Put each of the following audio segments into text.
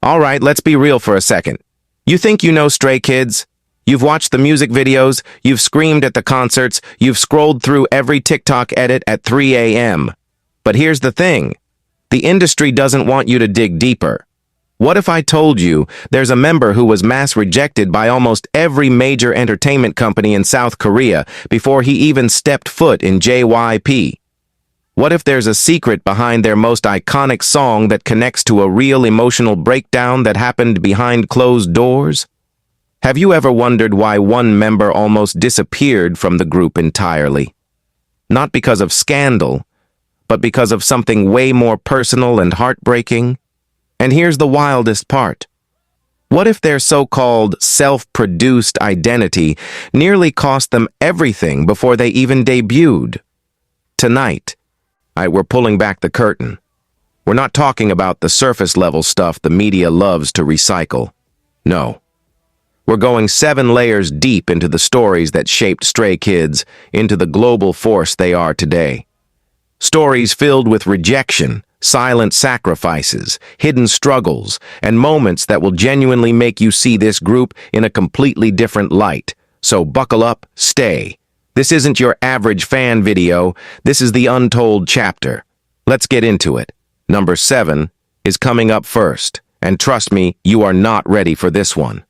Alright, let's be real for a second. You think you know Stray Kids? You've watched the music videos, you've screamed at the concerts, you've scrolled through every TikTok edit at 3 a.m. But here's the thing. The industry doesn't want you to dig deeper. What if I told you there's a member who was mass rejected by almost every major entertainment company in South Korea before he even stepped foot in JYP? What if there's a secret behind their most iconic song that connects to a real emotional breakdown that happened behind closed doors? Have you ever wondered why one member almost disappeared from the group entirely? Not because of scandal, but because of something way more personal and heartbreaking? And here's the wildest part. What if their so-called self-produced identity nearly cost them everything before they even debuted? Tonight, we're pulling back the curtain. We're not talking about the surface-level stuff the media loves to recycle. No. We're going 7 layers deep into the stories that shaped Stray Kids into the global force they are today. Stories filled with rejection, silent sacrifices, hidden struggles, and moments that will genuinely make you see this group in a completely different light. So buckle up, stay. This isn't your average fan video, this is the Untold chapter. Let's get into it. Number 7 is coming up first, and trust me, you are not ready for this one.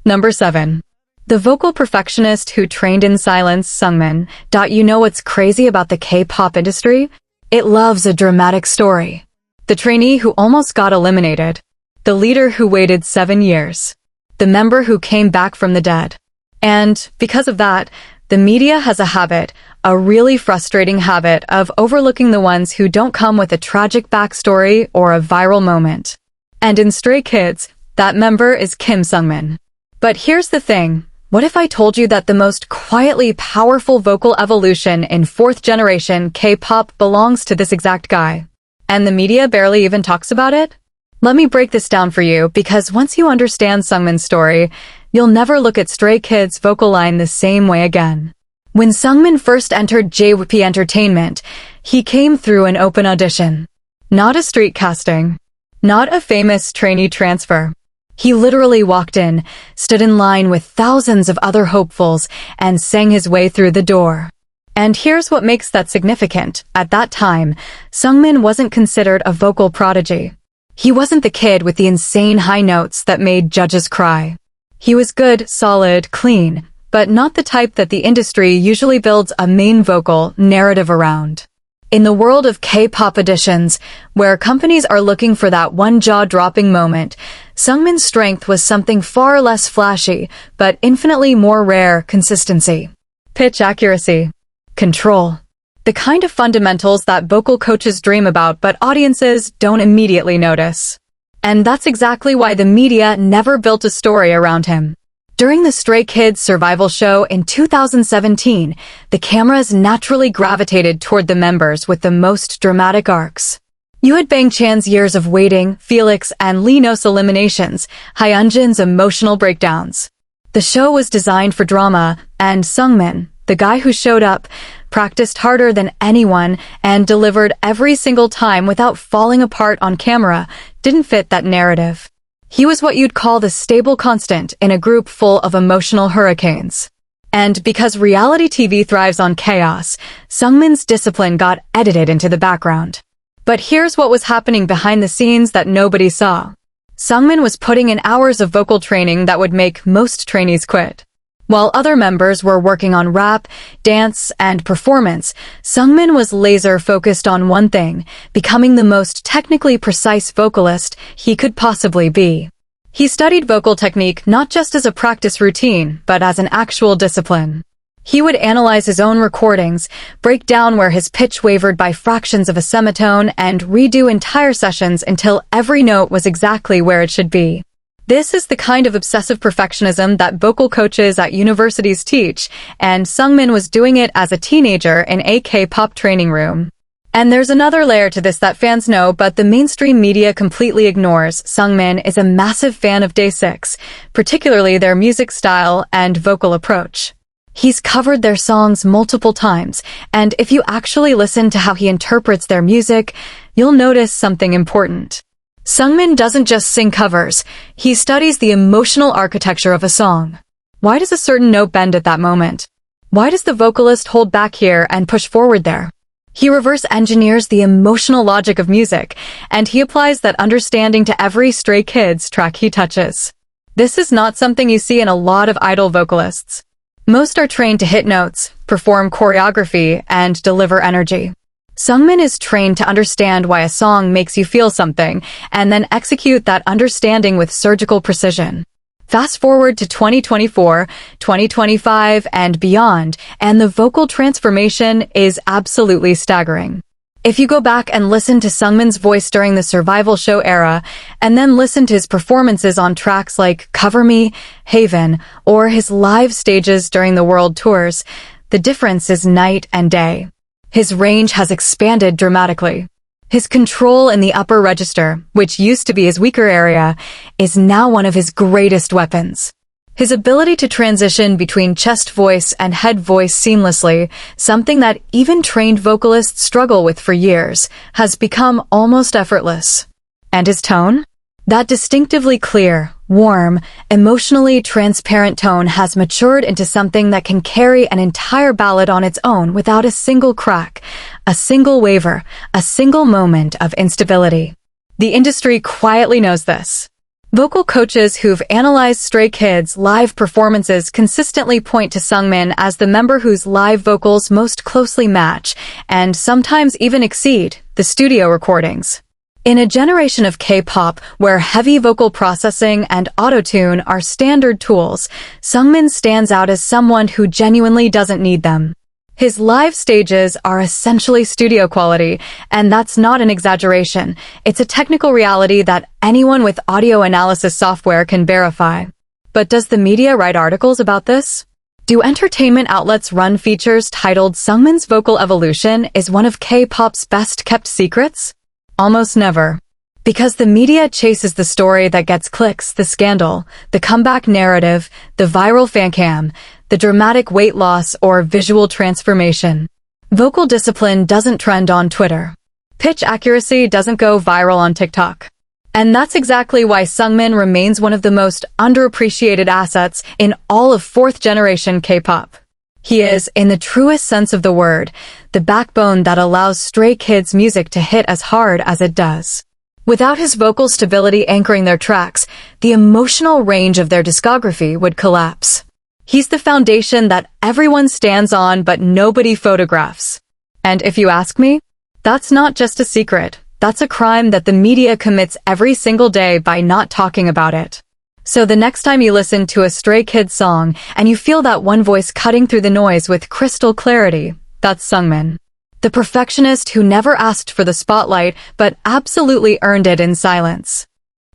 Number 7. The vocal perfectionist who trained in silence, Seungmin. You know what's crazy about the K-pop industry? It loves a dramatic story. The trainee who almost got eliminated. The leader who waited 7 years. The member who came back from the dead. And because of that, the media has a habit, a really frustrating habit, of overlooking the ones who don't come with a tragic backstory or a viral moment. And in Stray Kids, that member is Kim Seungmin. But here's the thing. What if I told you that the most quietly powerful vocal evolution in 4th generation K-pop belongs to this exact guy? And the media barely even talks about it? Let me break this down for you, because once you understand Seungmin's story, you'll never look at Stray Kids' vocal line the same way again. When Seungmin first entered JYP Entertainment, he came through an open audition. Not a street casting. Not a famous trainee transfer. He literally walked in, stood in line with thousands of other hopefuls, and sang his way through the door. And here's what makes that significant. At that time, Seungmin wasn't considered a vocal prodigy. He wasn't the kid with the insane high notes that made judges cry. He was good, solid, clean, but not the type that the industry usually builds a main vocal narrative around. In the world of K-pop auditions, where companies are looking for that one jaw-dropping moment, Seungmin's strength was something far less flashy, but infinitely more rare: consistency, pitch accuracy, control. The kind of fundamentals that vocal coaches dream about but audiences don't immediately notice. And that's exactly why the media never built a story around him. During the Stray Kids survival show in 2017, the cameras naturally gravitated toward the members with the most dramatic arcs. You had Bang Chan's years of waiting, Felix and Lee No's eliminations, Hyunjin's emotional breakdowns. The show was designed for drama, and Seungmin, the guy who showed up, practiced harder than anyone, and delivered every single time without falling apart on camera, didn't fit that narrative. He was what you'd call the stable constant in a group full of emotional hurricanes. And because reality TV thrives on chaos, Seungmin's discipline got edited into the background. But here's what was happening behind the scenes that nobody saw. Seungmin was putting in hours of vocal training that would make most trainees quit. While other members were working on rap, dance, and performance, Seungmin was laser-focused on one thing: becoming the most technically precise vocalist he could possibly be. He studied vocal technique not just as a practice routine, but as an actual discipline. He would analyze his own recordings, break down where his pitch wavered by fractions of a semitone, and redo entire sessions until every note was exactly where it should be. This is the kind of obsessive perfectionism that vocal coaches at universities teach, and Seungmin was doing it as a teenager in a K-pop training room. And there's another layer to this that fans know but the mainstream media completely ignores. Seungmin is a massive fan of Day6, particularly their music style and vocal approach. He's covered their songs multiple times, and if you actually listen to how he interprets their music, you'll notice something important. Seungmin doesn't just sing covers, he studies the emotional architecture of a song. Why does a certain note bend at that moment? Why does the vocalist hold back here and push forward there? He reverse engineers the emotional logic of music, and he applies that understanding to every Stray Kids track he touches. This is not something you see in a lot of idol vocalists. Most are trained to hit notes, perform choreography, and deliver energy. Seungmin is trained to understand why a song makes you feel something, and then execute that understanding with surgical precision. Fast forward to 2024, 2025, and beyond, and the vocal transformation is absolutely staggering. If you go back and listen to Seungmin's voice during the survival show era, and then listen to his performances on tracks like Cover Me, Haven, or his live stages during the world tours, the difference is night and day. His range has expanded dramatically. His control in the upper register, which used to be his weaker area, is now one of his greatest weapons. His ability to transition between chest voice and head voice seamlessly, something that even trained vocalists struggle with for years, has become almost effortless. And his tone? That distinctively clear, warm, emotionally transparent tone has matured into something that can carry an entire ballad on its own without a single crack, a single waver, a single moment of instability. The industry quietly knows this. Vocal coaches who've analyzed Stray Kids' live performances consistently point to Seungmin as the member whose live vocals most closely match, and sometimes even exceed, the studio recordings. In a generation of K-pop where heavy vocal processing and auto-tune are standard tools, Seungmin stands out as someone who genuinely doesn't need them. His live stages are essentially studio quality, and that's not an exaggeration. It's a technical reality that anyone with audio analysis software can verify. But does the media write articles about this? Do entertainment outlets run features titled Seungmin's Vocal Evolution is one of K-pop's best-kept secrets? Almost never. Because the media chases the story that gets clicks, the scandal, the comeback narrative, the viral fancam, the dramatic weight loss or visual transformation. Vocal discipline doesn't trend on Twitter. Pitch accuracy doesn't go viral on TikTok. And that's exactly why Seungmin remains one of the most underappreciated assets in all of fourth-generation K-pop. He is, in the truest sense of the word, the backbone that allows Stray Kids' music to hit as hard as it does. Without his vocal stability anchoring their tracks, the emotional range of their discography would collapse. He's the foundation that everyone stands on but nobody photographs. And if you ask me, that's not just a secret, that's a crime that the media commits every single day by not talking about it. So the next time you listen to a Stray Kids song and you feel that one voice cutting through the noise with crystal clarity, that's Seungmin. The perfectionist who never asked for the spotlight but absolutely earned it in silence.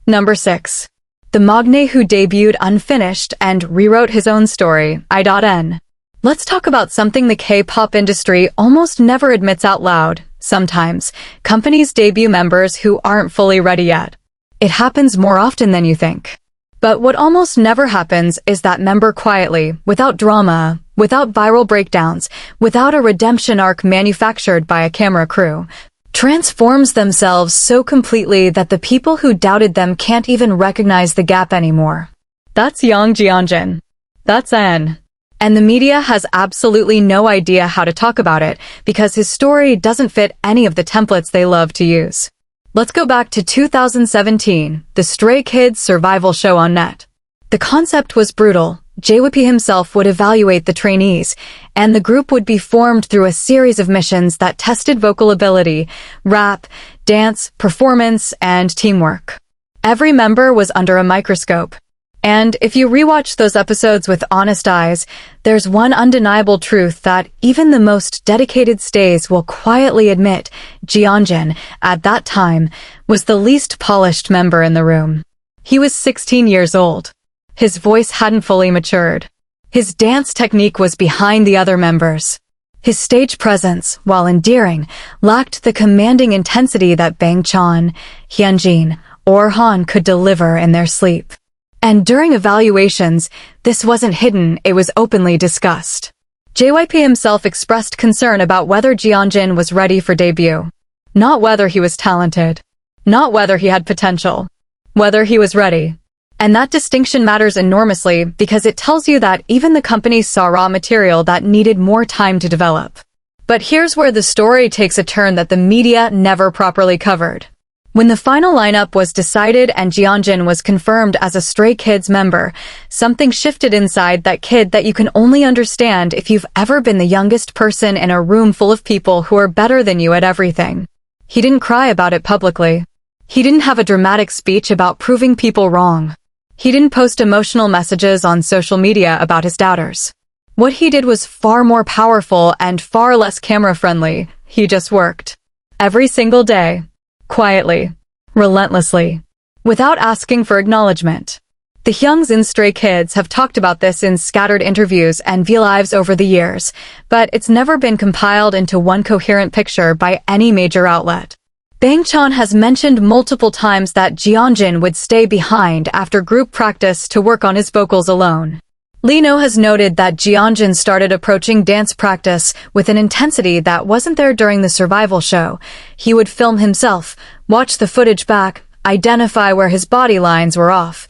Number 6. The magne who debuted unfinished and rewrote his own story, I.N. Let's talk about something the K-pop industry almost never admits out loud. Sometimes, companies debut members who aren't fully ready yet. It happens more often than you think. But what almost never happens is that member quietly, without drama, without viral breakdowns, without a redemption arc manufactured by a camera crew, transforms themselves so completely that the people who doubted them can't even recognize the gap anymore. That's Hyunjin. That's N. And the media has absolutely no idea how to talk about it because his story doesn't fit any of the templates they love to use. Let's go back to 2017, the Stray Kids survival show on net. The concept was brutal. JYP himself would evaluate the trainees, and the group would be formed through a series of missions that tested vocal ability, rap, dance, performance, and teamwork. Every member was under a microscope. And if you rewatch those episodes with honest eyes, there's one undeniable truth that even the most dedicated stays will quietly admit Hyunjin, at that time, was the least polished member in the room. He was 16 years old. His voice hadn't fully matured. His dance technique was behind the other members. His stage presence, while endearing, lacked the commanding intensity that Bangchan, Hyunjin, or Han could deliver in their sleep. And during evaluations, this wasn't hidden, it was openly discussed. JYP himself expressed concern about whether Hyunjin was ready for debut. Not whether he was talented. Not whether he had potential. Whether he was ready. And that distinction matters enormously because it tells you that even the company saw raw material that needed more time to develop. But here's where the story takes a turn that the media never properly covered. When the final lineup was decided and Hyunjin was confirmed as a Stray Kids member, something shifted inside that kid that you can only understand if you've ever been the youngest person in a room full of people who are better than you at everything. He didn't cry about it publicly. He didn't have a dramatic speech about proving people wrong. He didn't post emotional messages on social media about his doubters. What he did was far more powerful and far less camera-friendly. He just worked. Every single day. Quietly. Relentlessly. Without asking for acknowledgement. The Hyunjin Stray Kids have talked about this in scattered interviews and V-Lives over the years, but it's never been compiled into one coherent picture by any major outlet. Bang Chan has mentioned multiple times that Hyunjin would stay behind after group practice to work on his vocals alone. Lino has noted that Hyunjin started approaching dance practice with an intensity that wasn't there during the survival show. He would film himself, watch the footage back, identify where his body lines were off,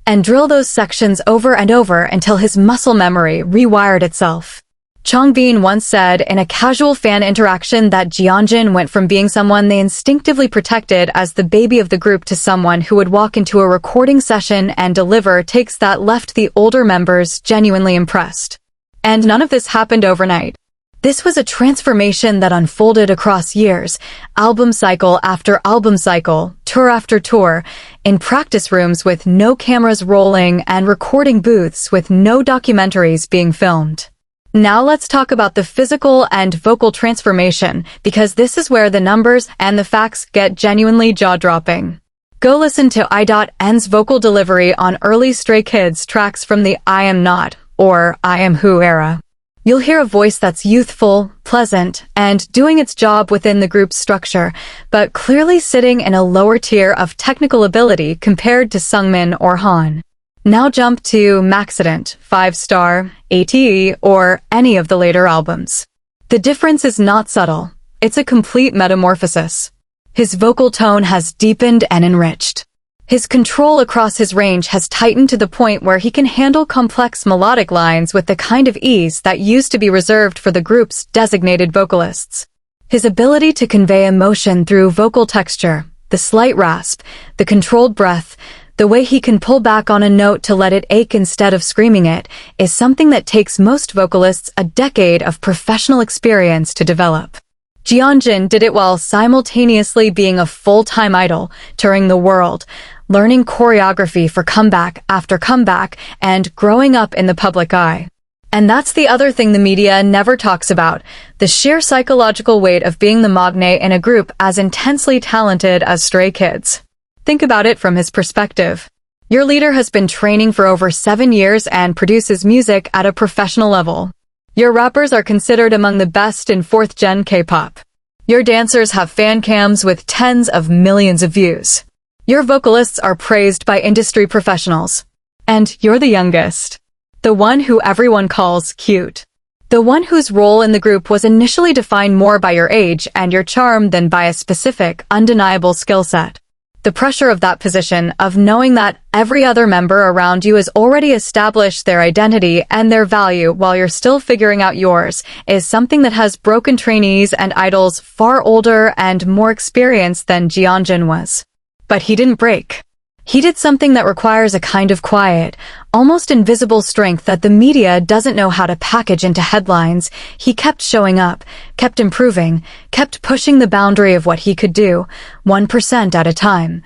and drill those sections over and over until his muscle memory rewired itself. Changbin once said in a casual fan interaction that Hyunjin went from being someone they instinctively protected as the baby of the group to someone who would walk into a recording session and deliver takes that left the older members genuinely impressed. And none of this happened overnight. This was a transformation that unfolded across years, album cycle after album cycle, tour after tour, in practice rooms with no cameras rolling and recording booths with no documentaries being filmed. Now let's talk about the physical and vocal transformation, because this is where the numbers and the facts get genuinely jaw-dropping. Go listen to I.N's vocal delivery on early Stray Kids tracks from the I Am Not, or I Am Who era. You'll hear a voice that's youthful, pleasant, and doing its job within the group's structure, but clearly sitting in a lower tier of technical ability compared to Seungmin or Han. Now jump to Maxident, 5-star, ATE, or any of the later albums. The difference is not subtle. It's a complete metamorphosis. His vocal tone has deepened and enriched. His control across his range has tightened to the point where he can handle complex melodic lines with the kind of ease that used to be reserved for the group's designated vocalists. His ability to convey emotion through vocal texture, the slight rasp, the controlled breath, the way he can pull back on a note to let it ache instead of screaming it, is something that takes most vocalists a decade of professional experience to develop. Hyunjin did it while simultaneously being a full-time idol, touring the world, learning choreography for comeback after comeback, and growing up in the public eye. And that's the other thing the media never talks about, the sheer psychological weight of being the magne in a group as intensely talented as Stray Kids. Think about it from his perspective. Your leader has been training for over 7 years and produces music at a professional level. Your rappers are considered among the best in 4th-gen K-pop. Your dancers have fan cams with tens of millions of views. Your vocalists are praised by industry professionals. And you're the youngest. The one who everyone calls cute. The one whose role in the group was initially defined more by your age and your charm than by a specific, undeniable skill set. The pressure of that position, of knowing that every other member around you has already established their identity and their value while you're still figuring out yours, is something that has broken trainees and idols far older and more experienced than Hyunjin was. But he didn't break. He did something that requires a kind of quiet, almost invisible strength that the media doesn't know how to package into headlines. He kept showing up, kept improving, kept pushing the boundary of what he could do, 1% at a time,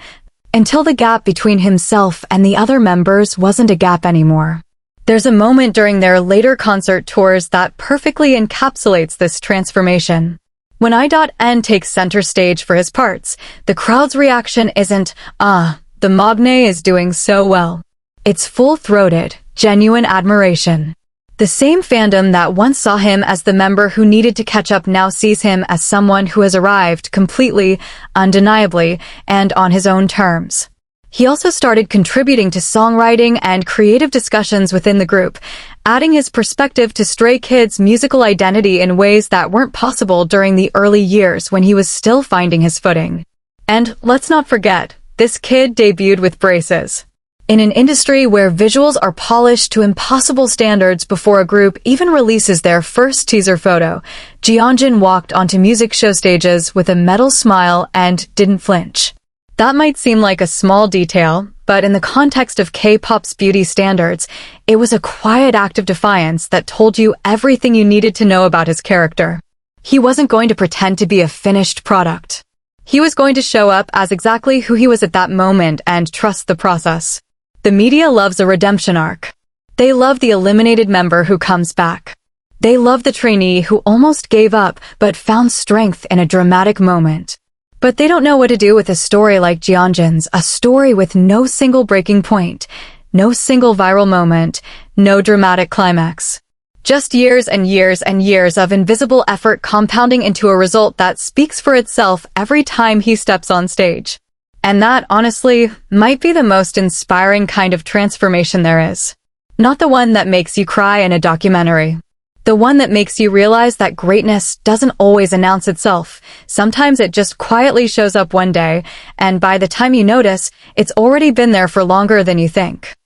until the gap between himself and the other members wasn't a gap anymore. There's a moment during their later concert tours that perfectly encapsulates this transformation. When I.N takes center stage for his parts, the crowd's reaction isn't, the magne is doing so well. It's full-throated, genuine admiration. The same fandom that once saw him as the member who needed to catch up now sees him as someone who has arrived completely, undeniably, and on his own terms. He also started contributing to songwriting and creative discussions within the group, adding his perspective to Stray Kids' musical identity in ways that weren't possible during the early years when he was still finding his footing. And let's not forget, this kid debuted with braces. In an industry where visuals are polished to impossible standards before a group even releases their first teaser photo, Hyunjin walked onto music show stages with a metal smile and didn't flinch. That might seem like a small detail, but in the context of K-pop's beauty standards, it was a quiet act of defiance that told you everything you needed to know about his character. He wasn't going to pretend to be a finished product. He was going to show up as exactly who he was at that moment and trust the process. The media loves a redemption arc. They love the eliminated member who comes back. They love the trainee who almost gave up but found strength in a dramatic moment. But they don't know what to do with a story like Hyunjin's, a story with no single breaking point, no single viral moment, no dramatic climax. Just years and years and years of invisible effort compounding into a result that speaks for itself every time he steps on stage. And that, honestly, might be the most inspiring kind of transformation there is. Not the one that makes you cry in a documentary. The one that makes you realize that greatness doesn't always announce itself. Sometimes it just quietly shows up one day, and by the time you notice, it's already been there for longer than you think.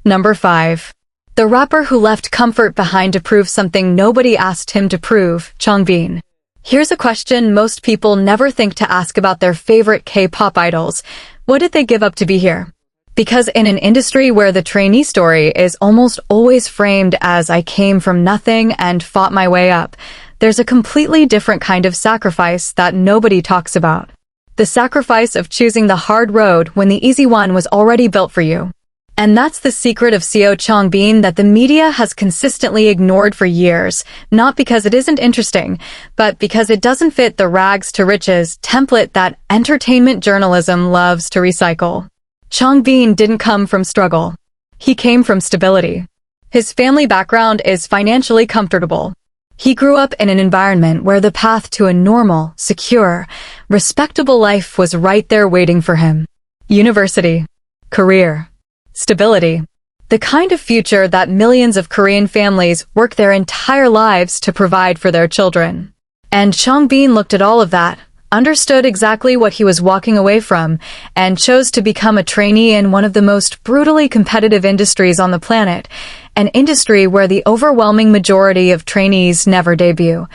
Number 5. The rapper who left comfort behind to prove something nobody asked him to prove, Changbin. Here's a question most people never think to ask about their favorite K-pop idols. What did they give up to be here? Because in an industry where the trainee story is almost always framed as I came from nothing and fought my way up, there's a completely different kind of sacrifice that nobody talks about. The sacrifice of choosing the hard road when the easy one was already built for you. And that's the secret of CEO Changbin that the media has consistently ignored for years, not because it isn't interesting, but because it doesn't fit the rags to riches template that entertainment journalism loves to recycle. Changbin didn't come from struggle. He came from stability. His family background is financially comfortable. He grew up in an environment where the path to a normal, secure, respectable life was right there waiting for him. University, career, stability. The kind of future that millions of Korean families work their entire lives to provide for their children. And Changbin looked at all of that, understood exactly what he was walking away from, and chose to become a trainee in one of the most brutally competitive industries on the planet, an industry where the overwhelming majority of trainees never debut,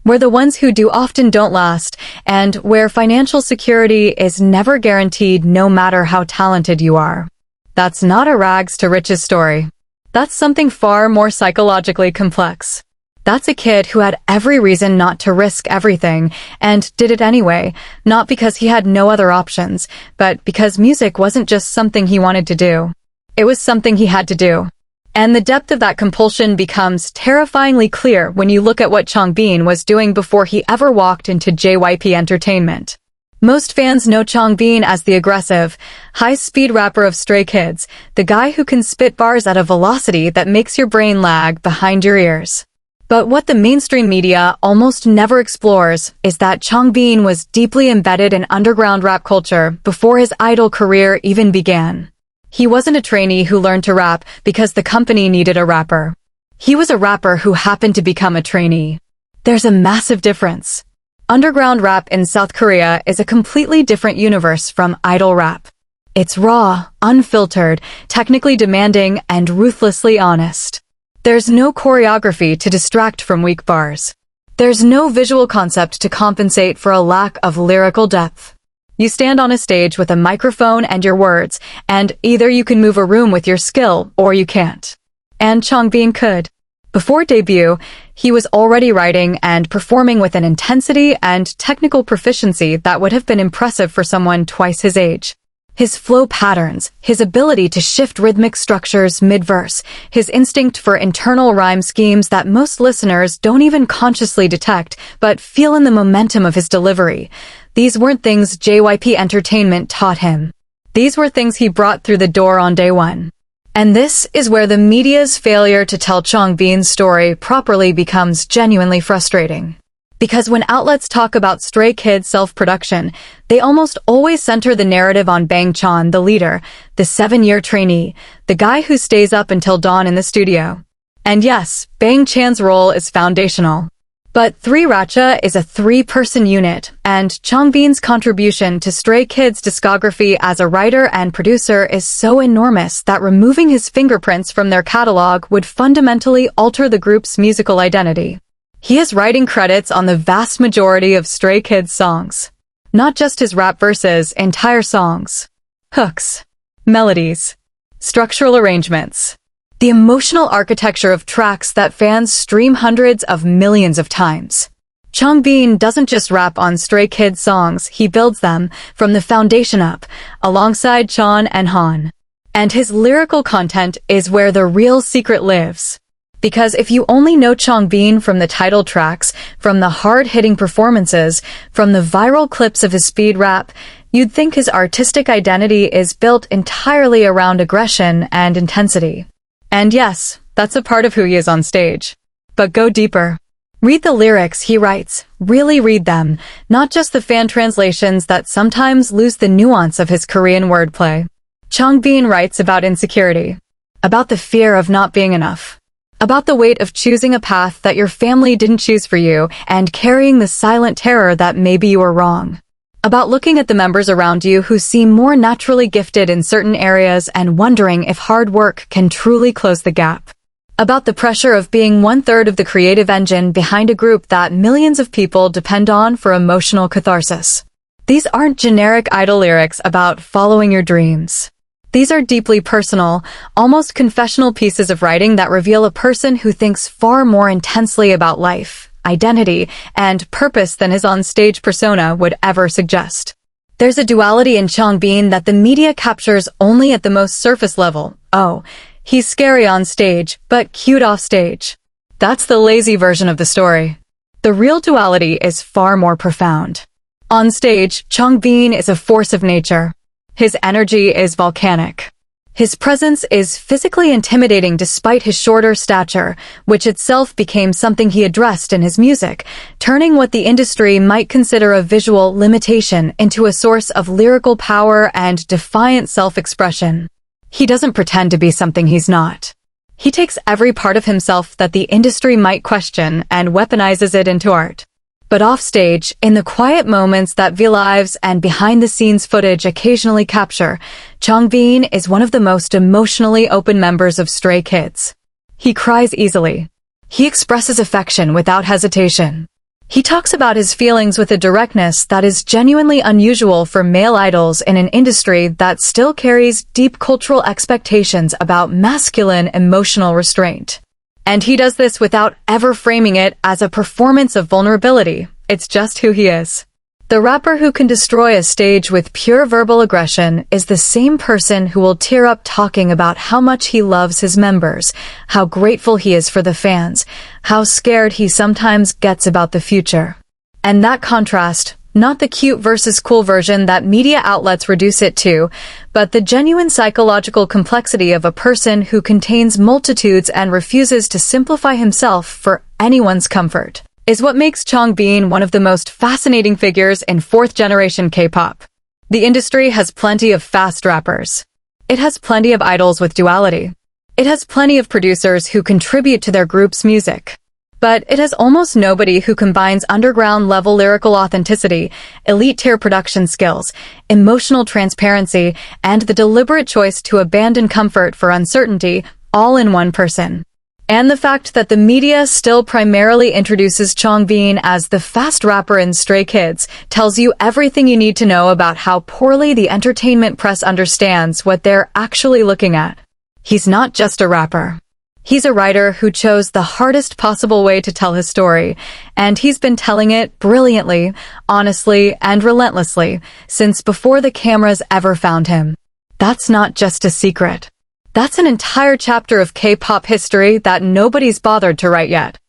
where the ones who do often don't last, and where financial security is never guaranteed no matter how talented you are. That's not a rags to riches story. That's something far more psychologically complex. That's a kid who had every reason not to risk everything, and did it anyway, not because he had no other options, but because music wasn't just something he wanted to do. It was something he had to do. And the depth of that compulsion becomes terrifyingly clear when you look at what Changbin was doing before he ever walked into JYP Entertainment. Most fans know Changbin as the aggressive, high-speed rapper of Stray Kids, the guy who can spit bars at a velocity that makes your brain lag behind your ears. But what the mainstream media almost never explores is that Changbin was deeply embedded in underground rap culture before his idol career even began. He wasn't a trainee who learned to rap because the company needed a rapper. He was a rapper who happened to become a trainee. There's a massive difference. Underground rap in South Korea is a completely different universe from idol rap. It's raw, unfiltered, technically demanding, and ruthlessly honest. There's no choreography to distract from weak bars. There's no visual concept to compensate for a lack of lyrical depth. You stand on a stage with a microphone and your words, and either you can move a room with your skill or you can't. And Changbin could. Before debut, he was already writing and performing with an intensity and technical proficiency that would have been impressive for someone twice his age. His flow patterns, his ability to shift rhythmic structures mid-verse, his instinct for internal rhyme schemes that most listeners don't even consciously detect, but feel in the momentum of his delivery. These weren't things JYP Entertainment taught him. These were things he brought through the door on day one. And this is where the media's failure to tell Changbin's story properly becomes genuinely frustrating. Because when outlets talk about Stray Kids' self-production, they almost always center the narrative on Bang Chan, the leader, the 7-year trainee, the guy who stays up until dawn in the studio. And yes, Bang Chan's role is foundational. But 3RACHA is a three-person unit, and Changbin's contribution to Stray Kids' discography as a writer and producer is so enormous that removing his fingerprints from their catalog would fundamentally alter the group's musical identity. He has writing credits on the vast majority of Stray Kids' songs. Not just his rap verses, entire songs. Hooks. Melodies. Structural arrangements. The emotional architecture of tracks that fans stream hundreds of millions of times. Changbin doesn't just rap on Stray Kids songs, he builds them from the foundation up, alongside Chan and Han. And his lyrical content is where the real secret lives. Because if you only know Changbin from the title tracks, from the hard-hitting performances, from the viral clips of his speed rap, you'd think his artistic identity is built entirely around aggression and intensity. And yes, that's a part of who he is on stage. But go deeper. Read the lyrics he writes. Really read them, not just the fan translations that sometimes lose the nuance of his Korean wordplay. Changbin writes about insecurity, about the fear of not being enough, about the weight of choosing a path that your family didn't choose for you and carrying the silent terror that maybe you were wrong. About looking at the members around you who seem more naturally gifted in certain areas and wondering if hard work can truly close the gap. About the pressure of being one-third of the creative engine behind a group that millions of people depend on for emotional catharsis. These aren't generic idol lyrics about following your dreams. These are deeply personal, almost confessional pieces of writing that reveal a person who thinks far more intensely about life, identity, and purpose than his on-stage persona would ever suggest. There's a duality in Changbin that the media captures only at the most surface level. Oh, he's scary on stage, but cute off stage. That's the lazy version of the story. The real duality is far more profound. On stage, Changbin is a force of nature. His energy is volcanic. His presence is physically intimidating despite his shorter stature, which itself became something he addressed in his music, turning what the industry might consider a visual limitation into a source of lyrical power and defiant self-expression. He doesn't pretend to be something he's not. He takes every part of himself that the industry might question and weaponizes it into art. But offstage, in the quiet moments that V-Lives and behind-the-scenes footage occasionally capture, Changbin is one of the most emotionally open members of Stray Kids. He cries easily. He expresses affection without hesitation. He talks about his feelings with a directness that is genuinely unusual for male idols in an industry that still carries deep cultural expectations about masculine emotional restraint. And he does this without ever framing it as a performance of vulnerability. It's just who he is. The rapper who can destroy a stage with pure verbal aggression is the same person who will tear up talking about how much he loves his members, how grateful he is for the fans, how scared he sometimes gets about the future. And that contrast, not the cute versus cool version that media outlets reduce it to, but the genuine psychological complexity of a person who contains multitudes and refuses to simplify himself for anyone's comfort, is what makes Changbin one of the most fascinating figures in fourth-generation K-pop. The industry has plenty of fast rappers. It has plenty of idols with duality. It has plenty of producers who contribute to their group's music. But it has almost nobody who combines underground-level lyrical authenticity, elite-tier production skills, emotional transparency, and the deliberate choice to abandon comfort for uncertainty, all in one person. And the fact that the media still primarily introduces Changbin as the fast rapper in Stray Kids tells you everything you need to know about how poorly the entertainment press understands what they're actually looking at. He's not just a rapper. He's a writer who chose the hardest possible way to tell his story, and he's been telling it brilliantly, honestly, and relentlessly since before the cameras ever found him. That's not just a secret. That's an entire chapter of K-pop history that nobody's bothered to write yet.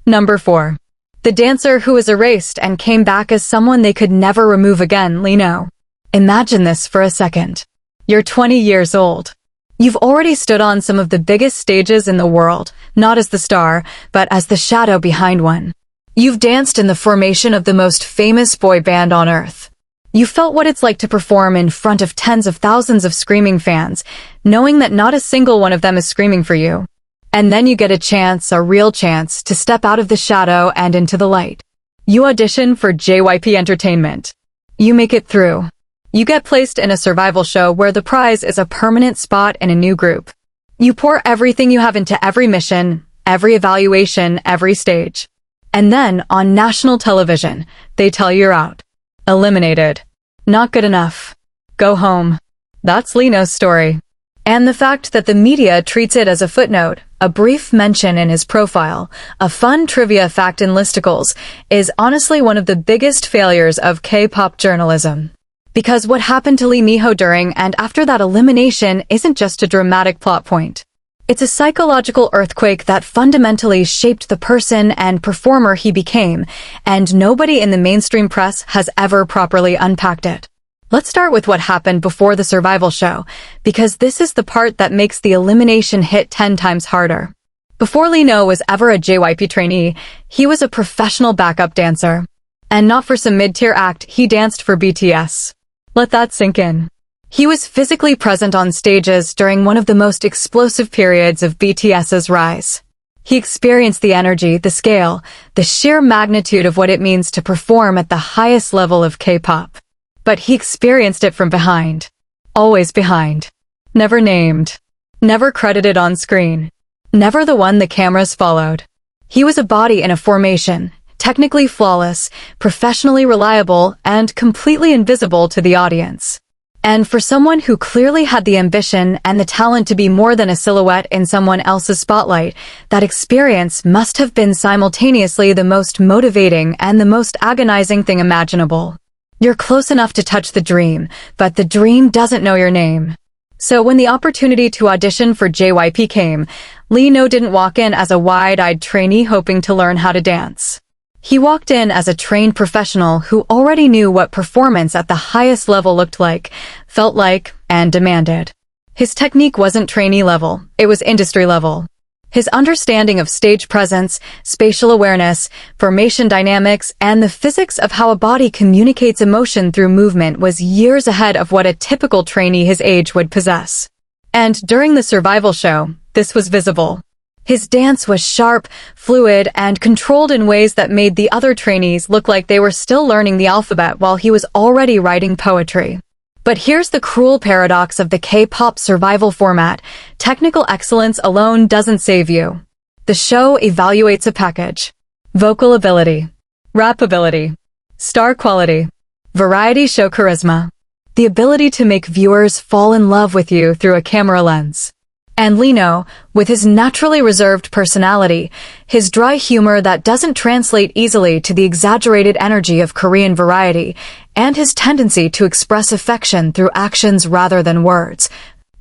Number 4. The dancer who was erased and came back as someone they could never remove again, Lino. Imagine this for a second. You're 20 years old. You've already stood on some of the biggest stages in the world, not as the star, but as the shadow behind one. You've danced in the formation of the most famous boy band on earth. You felt what it's like to perform in front of tens of thousands of screaming fans, knowing that not a single one of them is screaming for you. And then you get a chance, a real chance, to step out of the shadow and into the light. You audition for JYP Entertainment. You make it through. You get placed in a survival show where the prize is a permanent spot in a new group. You pour everything you have into every mission, every evaluation, every stage. And then, on national television, they tell you you're out. Eliminated. Not good enough. Go home. That's Lino's story. And the fact that the media treats it as a footnote, a brief mention in his profile, a fun trivia fact in listicles, is honestly one of the biggest failures of K-pop journalism. Because what happened to Lee Miho during and after that elimination isn't just a dramatic plot point. It's a psychological earthquake that fundamentally shaped the person and performer he became, and nobody in the mainstream press has ever properly unpacked it. Let's start with what happened before the survival show, because this is the part that makes the elimination hit 10 times harder. Before Lino was ever a JYP trainee, he was a professional backup dancer. And not for some mid-tier act, he danced for BTS. Let that sink in. He was physically present on stages during one of the most explosive periods of BTS's rise. He experienced the energy, the scale, the sheer magnitude of what it means to perform at the highest level of K-pop. But he experienced it from behind. Always behind. Never named. Never credited on screen. Never the one the cameras followed. He was a body in a formation, technically flawless, professionally reliable, and completely invisible to the audience. And for someone who clearly had the ambition and the talent to be more than a silhouette in someone else's spotlight, that experience must have been simultaneously the most motivating and the most agonizing thing imaginable. You're close enough to touch the dream, but the dream doesn't know your name. So when the opportunity to audition for JYP came, Lino didn't walk in as a wide-eyed trainee hoping to learn how to dance. He walked in as a trained professional who already knew what performance at the highest level looked like, felt like, and demanded. His technique wasn't trainee level, it was industry level. His understanding of stage presence, spatial awareness, formation dynamics, and the physics of how a body communicates emotion through movement was years ahead of what a typical trainee his age would possess. And during the survival show, this was visible. His dance was sharp, fluid, and controlled in ways that made the other trainees look like they were still learning the alphabet while he was already writing poetry. But here's the cruel paradox of the K-pop survival format. Technical excellence alone doesn't save you. The show evaluates a package. Vocal ability, rap ability, star quality, variety show charisma, the ability to make viewers fall in love with you through a camera lens. And Lino, with his naturally reserved personality, his dry humor that doesn't translate easily to the exaggerated energy of Korean variety, and his tendency to express affection through actions rather than words,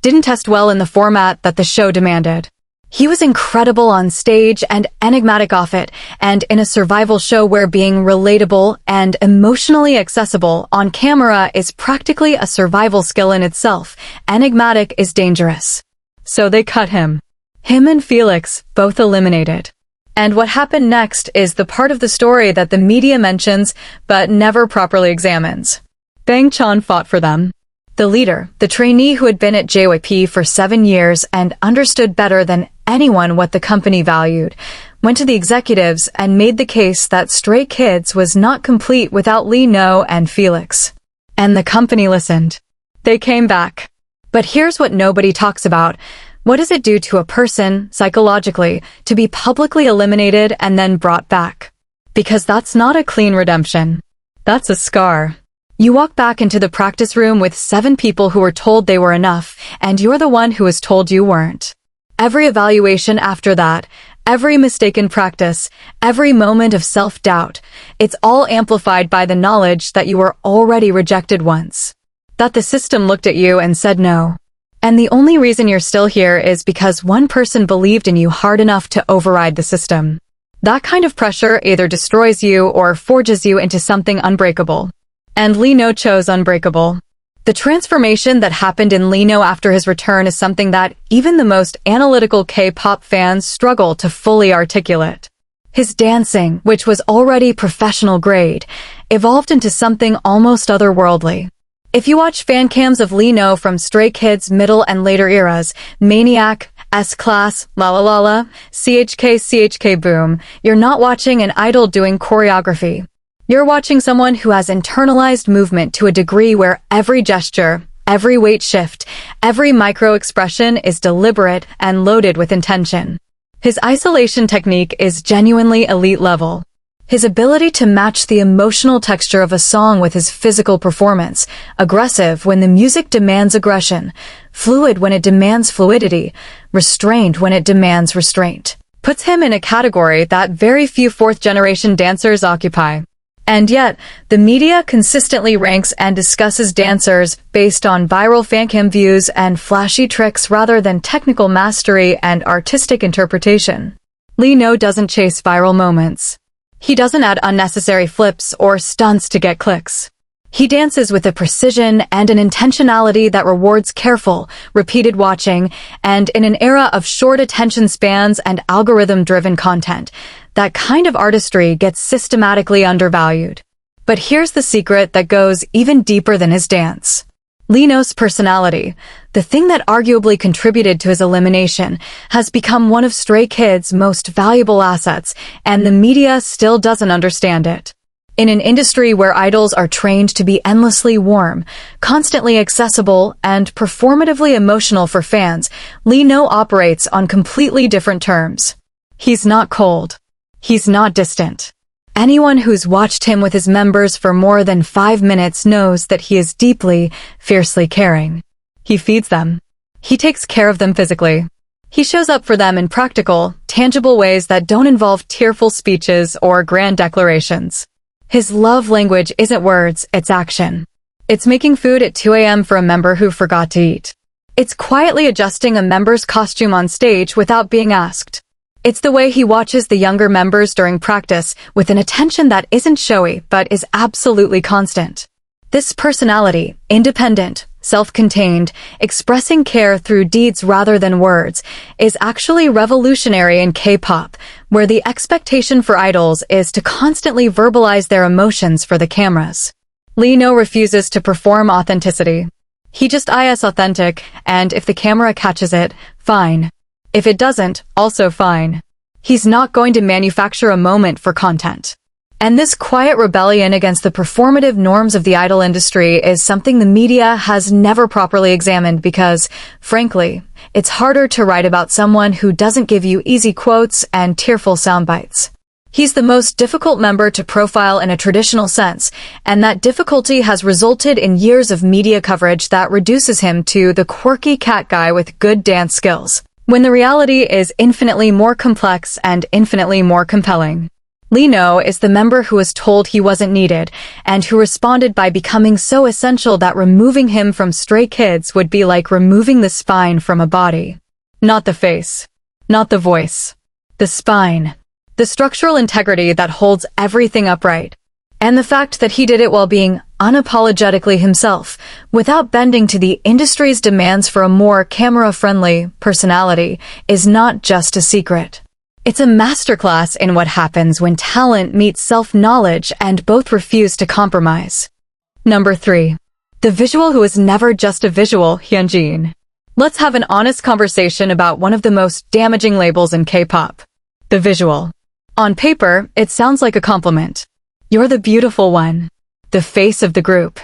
didn't test well in the format that the show demanded. He was incredible on stage and enigmatic off it, and in a survival show where being relatable and emotionally accessible on camera is practically a survival skill in itself, enigmatic is dangerous. So they cut him. Him and Felix, both eliminated. And what happened next is the part of the story that the media mentions but never properly examines. Bang Chan fought for them. The leader, the trainee who had been at JYP for 7 years and understood better than anyone what the company valued, went to the executives and made the case that Stray Kids was not complete without Lino and Felix. And the company listened. They came back. But here's what nobody talks about. What does it do to a person, psychologically, to be publicly eliminated and then brought back? Because that's not a clean redemption. That's a scar. You walk back into the practice room with 7 people who were told they were enough, and you're the one who was told you weren't. Every evaluation after that, every mistaken practice, every moment of self-doubt, it's all amplified by the knowledge that you were already rejected once. That the system looked at you and said no. And the only reason you're still here is because one person believed in you hard enough to override the system. That kind of pressure either destroys you or forges you into something unbreakable. And Lino chose unbreakable. The transformation that happened in Lino after his return is something that even the most analytical K-pop fans struggle to fully articulate. His dancing, which was already professional grade, evolved into something almost otherworldly. If you watch fan cams of Lino from Stray Kids' middle and later eras, Maniac, S-Class, La La La La, CHK Boom. You're not watching an idol doing choreography. You're watching someone who has internalized movement to a degree where every gesture, every weight shift, every micro-expression is deliberate and loaded with intention. His isolation technique is genuinely elite level. His ability to match the emotional texture of a song with his physical performance, aggressive when the music demands aggression, fluid when it demands fluidity, restrained when it demands restraint, puts him in a category that very few fourth-generation dancers occupy. And yet, the media consistently ranks and discusses dancers based on viral fancam views and flashy tricks rather than technical mastery and artistic interpretation. Lee Know doesn't chase viral moments. He doesn't add unnecessary flips or stunts to get clicks. He dances with a precision and an intentionality that rewards careful, repeated watching, and in an era of short attention spans and algorithm-driven content, that kind of artistry gets systematically undervalued. But here's the secret that goes even deeper than his dance. Lee Know's personality, the thing that arguably contributed to his elimination, has become one of Stray Kids' most valuable assets, and the media still doesn't understand it. In an industry where idols are trained to be endlessly warm, constantly accessible, and performatively emotional for fans, Lee Know operates on completely different terms. He's not cold. He's not distant. Anyone who's watched him with his members for more than 5 minutes knows that he is deeply, fiercely caring. He feeds them. He takes care of them physically. He shows up for them in practical, tangible ways that don't involve tearful speeches or grand declarations. His love language isn't words, it's action. It's making food at 2 a.m. for a member who forgot to eat. It's quietly adjusting a member's costume on stage without being asked. It's the way he watches the younger members during practice with an attention that isn't showy but is absolutely constant. This personality, independent, self-contained, expressing care through deeds rather than words, is actually revolutionary in K-pop, where the expectation for idols is to constantly verbalize their emotions for the cameras. Lee Know refuses to perform authenticity. He just is authentic, and if the camera catches it, fine. If it doesn't, also fine. He's not going to manufacture a moment for content. And this quiet rebellion against the performative norms of the idol industry is something the media has never properly examined because, frankly, it's harder to write about someone who doesn't give you easy quotes and tearful sound bites. He's the most difficult member to profile in a traditional sense, and that difficulty has resulted in years of media coverage that reduces him to the quirky cat guy with good dance skills, when the reality is infinitely more complex and infinitely more compelling. Lee Know is the member who was told he wasn't needed, and who responded by becoming so essential that removing him from Stray Kids would be like removing the spine from a body. Not the face. Not the voice. The spine. The structural integrity that holds everything upright. And the fact that he did it while being unapologetically himself, without bending to the industry's demands for a more camera-friendly personality, is not just a secret. It's a masterclass in what happens when talent meets self-knowledge and both refuse to compromise. Number 3. The visual who is never just a visual, Hyunjin. Let's have an honest conversation about one of the most damaging labels in K-pop. The visual. On paper, it sounds like a compliment. You're the beautiful one. The face of the group.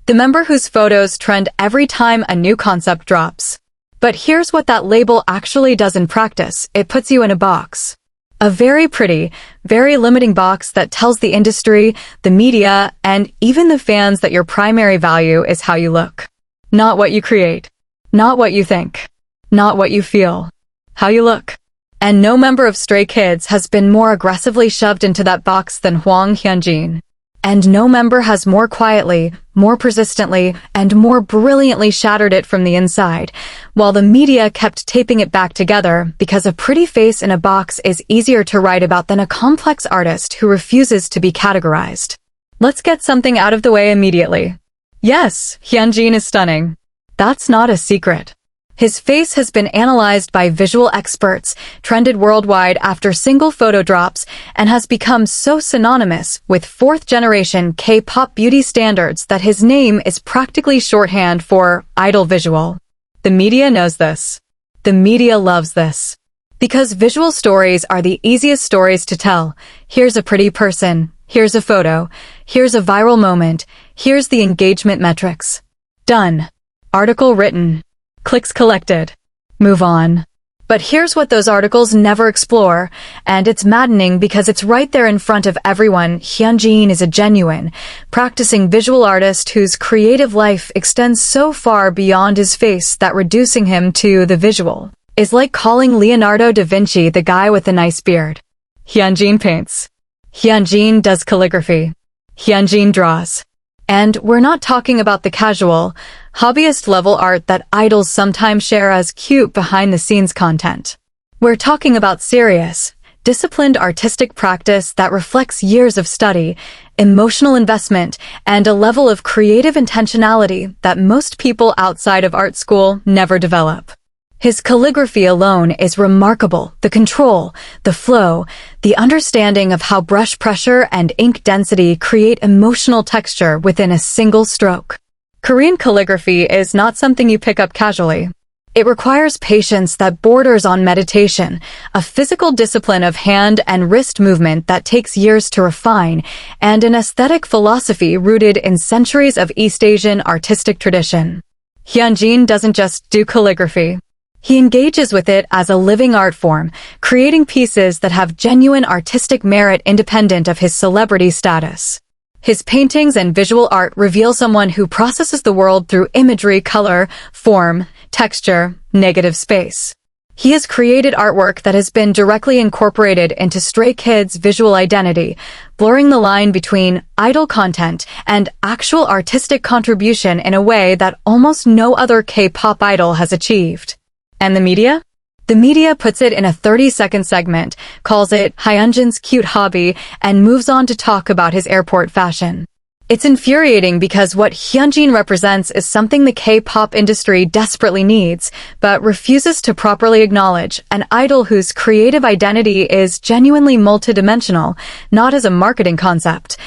The member whose photos trend every time a new concept drops. But here's what that label actually does in practice. It puts you in a box. A very pretty, very limiting box that tells the industry, the media, and even the fans that your primary value is how you look. Not what you create. Not what you think. Not what you feel. How you look. And no member of Stray Kids has been more aggressively shoved into that box than Hwang Hyunjin. And no member has more quietly, more persistently, and more brilliantly shattered it from the inside, while the media kept taping it back together because a pretty face in a box is easier to write about than a complex artist who refuses to be categorized. Let's get something out of the way immediately. Yes, Hyunjin is stunning. That's not a secret. His face has been analyzed by visual experts, trended worldwide after single photo drops, and has become so synonymous with fourth-generation K-pop beauty standards that his name is practically shorthand for idol visual. The media knows this. The media loves this. Because visual stories are the easiest stories to tell. Here's a pretty person. Here's a photo. Here's a viral moment. Here's the engagement metrics. Done. Article written. Clicks collected. Move on. But here's what those articles never explore, and it's maddening because it's right there in front of everyone. Hyunjin is a genuine, practicing visual artist whose creative life extends so far beyond his face that reducing him to the visual is like calling Leonardo da Vinci the guy with the nice beard. Hyunjin paints. Hyunjin does calligraphy. Hyunjin draws. And we're not talking about the casual, hobbyist-level art that idols sometimes share as cute behind-the-scenes content. We're talking about serious, disciplined artistic practice that reflects years of study, emotional investment, and a level of creative intentionality that most people outside of art school never develop. His calligraphy alone is remarkable. The control, the flow, the understanding of how brush pressure and ink density create emotional texture within a single stroke. Korean calligraphy is not something you pick up casually. It requires patience that borders on meditation, a physical discipline of hand and wrist movement that takes years to refine, and an aesthetic philosophy rooted in centuries of East Asian artistic tradition. Hyunjin doesn't just do calligraphy. He engages with it as a living art form, creating pieces that have genuine artistic merit independent of his celebrity status. His paintings and visual art reveal someone who processes the world through imagery, color, form, texture, negative space. He has created artwork that has been directly incorporated into Stray Kids' visual identity, blurring the line between idol content and actual artistic contribution in a way that almost no other K-pop idol has achieved. And the media? The media puts it in a 30-second segment, calls it Hyunjin's cute hobby, and moves on to talk about his airport fashion. It's infuriating because what Hyunjin represents is something the K-pop industry desperately needs, but refuses to properly acknowledge: an idol whose creative identity is genuinely multidimensional, not as a marketing concept,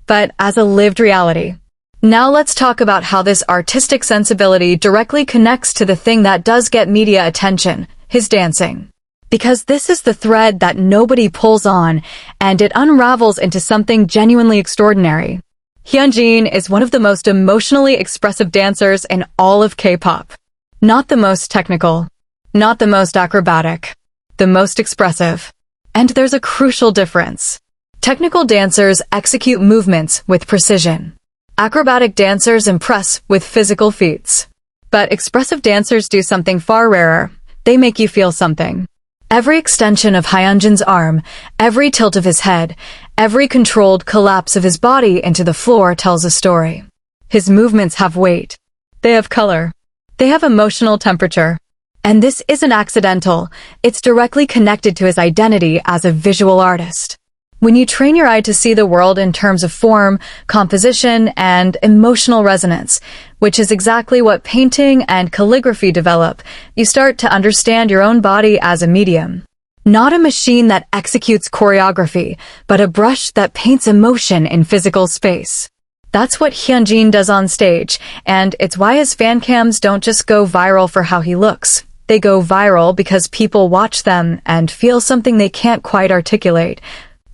but as a lived reality. Now let's talk about how this artistic sensibility directly connects to the thing that does get media attention: his dancing. Because this is the thread that nobody pulls on, and it unravels into something genuinely extraordinary. Hyunjin is one of the most emotionally expressive dancers in all of K-pop. Not the most technical, not the most acrobatic, the most expressive. And there's a crucial difference. Technical dancers execute movements with precision. Acrobatic dancers impress with physical feats. But expressive dancers do something far rarer. They make you feel something. Every extension of Hyunjin's arm, every tilt of his head, every controlled collapse of his body into the floor tells a story. His movements have weight. They have color. They have emotional temperature. And this isn't accidental. It's directly connected to his identity as a visual artist. When you train your eye to see the world in terms of form, composition, and emotional resonance, which is exactly what painting and calligraphy develop, you start to understand your own body as a medium. Not a machine that executes choreography, but a brush that paints emotion in physical space. That's what Hyunjin does on stage, and it's why his fan cams don't just go viral for how he looks. They go viral because people watch them and feel something they can't quite articulate.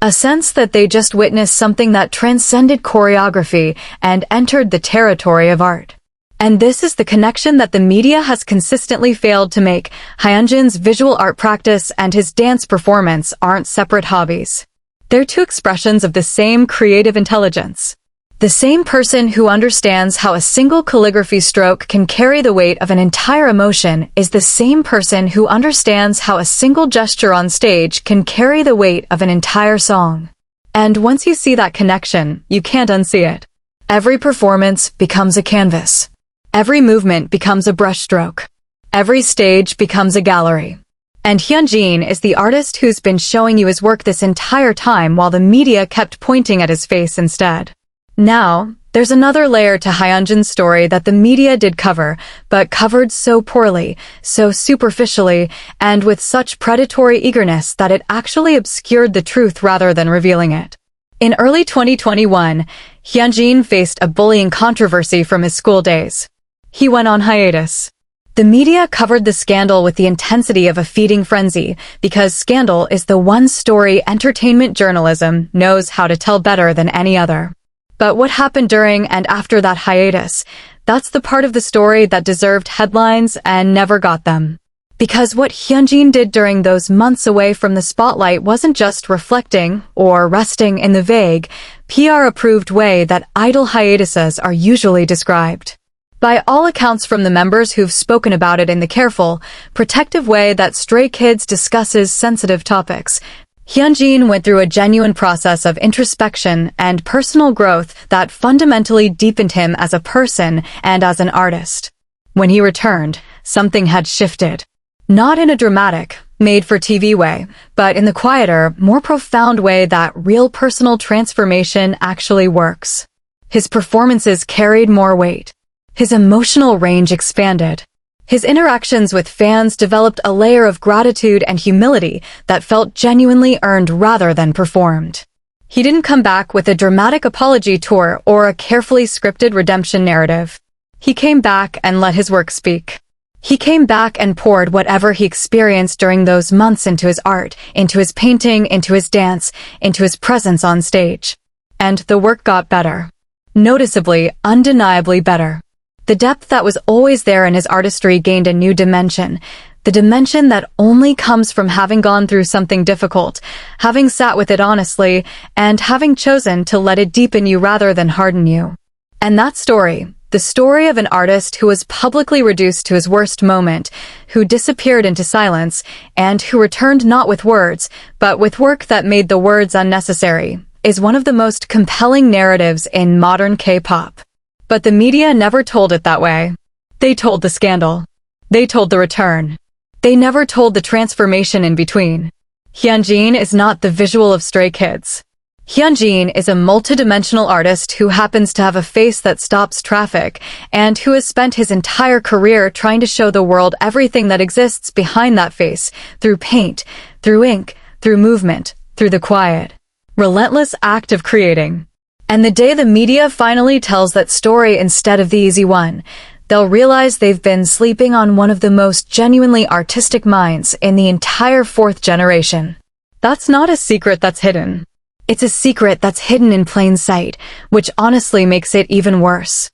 A sense that they just witnessed something that transcended choreography and entered the territory of art. And this is the connection that the media has consistently failed to make. Hyunjin's visual art practice and his dance performance aren't separate hobbies. They're two expressions of the same creative intelligence. The same person who understands how a single calligraphy stroke can carry the weight of an entire emotion is the same person who understands how a single gesture on stage can carry the weight of an entire song. And once you see that connection, you can't unsee it. Every performance becomes a canvas. Every movement becomes a brushstroke. Every stage becomes a gallery. And Hyunjin is the artist who's been showing you his work this entire time while the media kept pointing at his face instead. Now, there's another layer to Hyunjin's story that the media did cover, but covered so poorly, so superficially, and with such predatory eagerness that it actually obscured the truth rather than revealing it. In early 2021, Hyunjin faced a bullying controversy from his school days. He went on hiatus. The media covered the scandal with the intensity of a feeding frenzy because scandal is the one story entertainment journalism knows how to tell better than any other. But what happened during and after that hiatus, that's the part of the story that deserved headlines and never got them. Because what Hyunjin did during those months away from the spotlight wasn't just reflecting or resting in the vague, PR-approved way that idol hiatuses are usually described. By all accounts from the members who've spoken about it in the careful, protective way that Stray Kids discusses sensitive topics, Hyunjin went through a genuine process of introspection and personal growth that fundamentally deepened him as a person and as an artist. When he returned, something had shifted. Not in a dramatic, made-for-TV way, but in the quieter, more profound way that real personal transformation actually works. His performances carried more weight. His emotional range expanded. His interactions with fans developed a layer of gratitude and humility that felt genuinely earned rather than performed. He didn't come back with a dramatic apology tour or a carefully scripted redemption narrative. He came back and let his work speak. He came back and poured whatever he experienced during those months into his art, into his painting, into his dance, into his presence on stage. And the work got better. Noticeably, undeniably better. The depth that was always there in his artistry gained a new dimension, the dimension that only comes from having gone through something difficult, having sat with it honestly, and having chosen to let it deepen you rather than harden you. And that story, the story of an artist who was publicly reduced to his worst moment, who disappeared into silence, and who returned not with words, but with work that made the words unnecessary, is one of the most compelling narratives in modern K-pop. But the media never told it that way. They told the scandal. They told the return. They never told the transformation in between. Hyunjin is not the visual of Stray Kids. Hyunjin is a multidimensional artist who happens to have a face that stops traffic and who has spent his entire career trying to show the world everything that exists behind that face, through paint, through ink, through movement, through the quiet, relentless act of creating. And the day the media finally tells that story instead of the easy one, they'll realize they've been sleeping on one of the most genuinely artistic minds in the entire fourth generation. That's not a secret that's hidden. It's a secret that's hidden in plain sight, which honestly makes it even worse.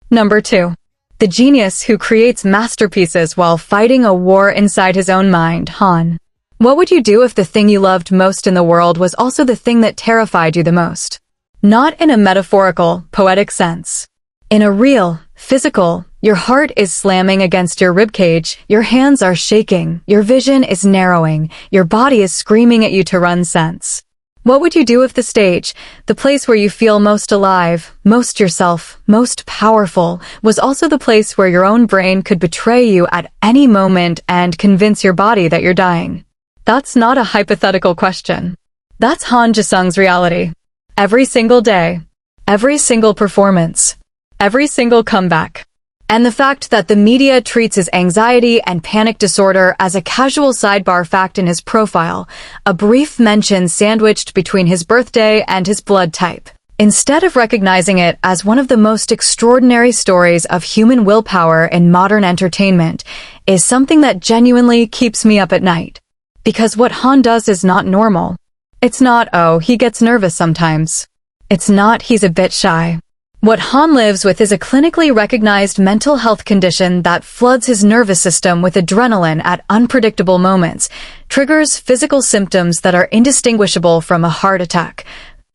Number 2. The genius who creates masterpieces while fighting a war inside his own mind, Han. What would you do if the thing you loved most in the world was also the thing that terrified you the most? Not in a metaphorical, poetic sense. In a real, physical, your heart is slamming against your ribcage, your hands are shaking, your vision is narrowing, your body is screaming at you to run sense. What would you do if the stage, the place where you feel most alive, most yourself, most powerful, was also the place where your own brain could betray you at any moment and convince your body that you're dying? That's not a hypothetical question. That's Han Jae-sung's reality. Every single day, every single performance, every single comeback. And the fact that the media treats his anxiety and panic disorder as a casual sidebar fact in his profile, a brief mention sandwiched between his birthday and his blood type, instead of recognizing it as one of the most extraordinary stories of human willpower in modern entertainment, is something that genuinely keeps me up at night. Because what Han does is not normal. It's not, oh, he gets nervous sometimes. It's not, he's a bit shy. What Han lives with is a clinically recognized mental health condition that floods his nervous system with adrenaline at unpredictable moments, triggers physical symptoms that are indistinguishable from a heart attack,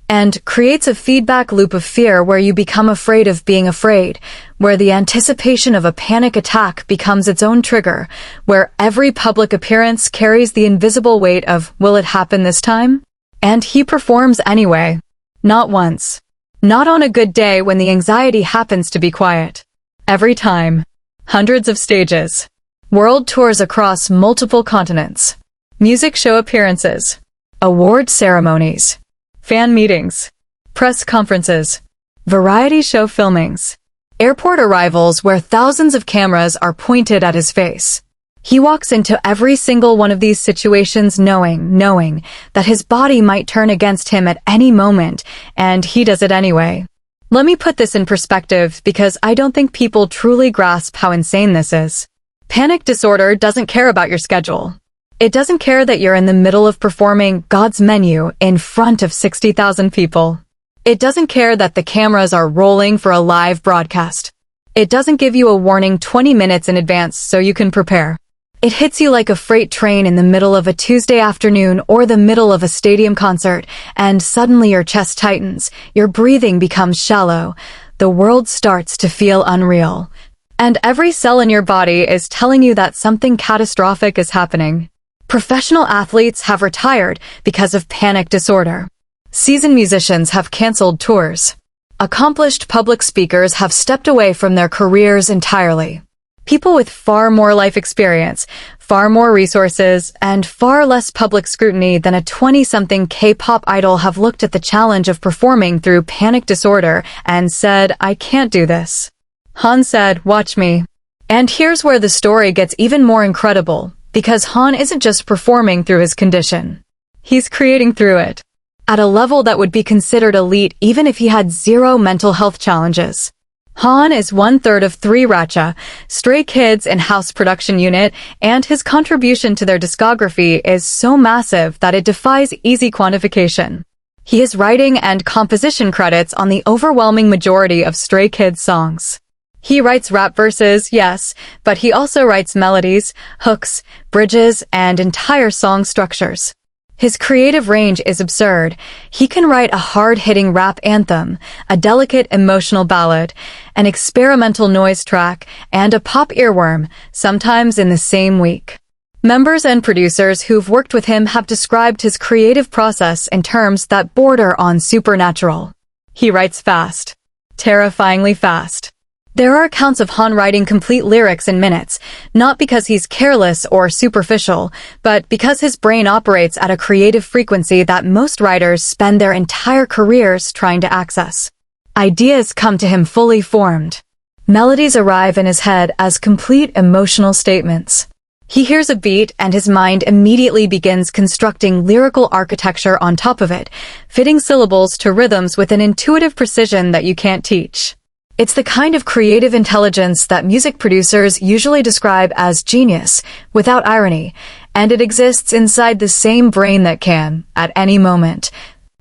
and creates a feedback loop of fear where you become afraid of being afraid, where the anticipation of a panic attack becomes its own trigger, where every public appearance carries the invisible weight of, will it happen this time? And he performs anyway. Not once. Not on a good day when the anxiety happens to be quiet. Every time. Hundreds of stages. World tours across multiple continents. Music show appearances. Award ceremonies. Fan meetings. Press conferences. Variety show filmings. Airport arrivals where thousands of cameras are pointed at his face. He walks into every single one of these situations knowing that his body might turn against him at any moment, and he does it anyway. Let me put this in perspective because I don't think people truly grasp how insane this is. Panic disorder doesn't care about your schedule. It doesn't care that you're in the middle of performing God's Menu in front of 60,000 people. It doesn't care that the cameras are rolling for a live broadcast. It doesn't give you a warning 20 minutes in advance so you can prepare. It hits you like a freight train in the middle of a Tuesday afternoon or the middle of a stadium concert, and suddenly your chest tightens, your breathing becomes shallow, the world starts to feel unreal. And every cell in your body is telling you that something catastrophic is happening. Professional athletes have retired because of panic disorder. Seasoned musicians have canceled tours. Accomplished public speakers have stepped away from their careers entirely. People with far more life experience, far more resources, and far less public scrutiny than a 20-something K-pop idol have looked at the challenge of performing through panic disorder and said, "I can't do this." Han said, "Watch me." And here's where the story gets even more incredible, because Han isn't just performing through his condition. He's creating through it. At a level that would be considered elite even if he had zero mental health challenges. Han is 1/3 of 3 Racha, Stray Kids in-house production unit, and his contribution to their discography is so massive that it defies easy quantification. He has writing and composition credits on the overwhelming majority of Stray Kids songs. He writes rap verses, yes, but he also writes melodies, hooks, bridges, and entire song structures. His creative range is absurd. He can write a hard-hitting rap anthem, a delicate emotional ballad, an experimental noise track, and a pop earworm, sometimes in the same week. Members and producers who've worked with him have described his creative process in terms that border on supernatural. He writes fast. Terrifyingly fast. There are accounts of Han writing complete lyrics in minutes, not because he's careless or superficial, but because his brain operates at a creative frequency that most writers spend their entire careers trying to access. Ideas come to him fully formed. Melodies arrive in his head as complete emotional statements. He hears a beat and his mind immediately begins constructing lyrical architecture on top of it, fitting syllables to rhythms with an intuitive precision that you can't teach. It's the kind of creative intelligence that music producers usually describe as genius, without irony, and it exists inside the same brain that can, at any moment,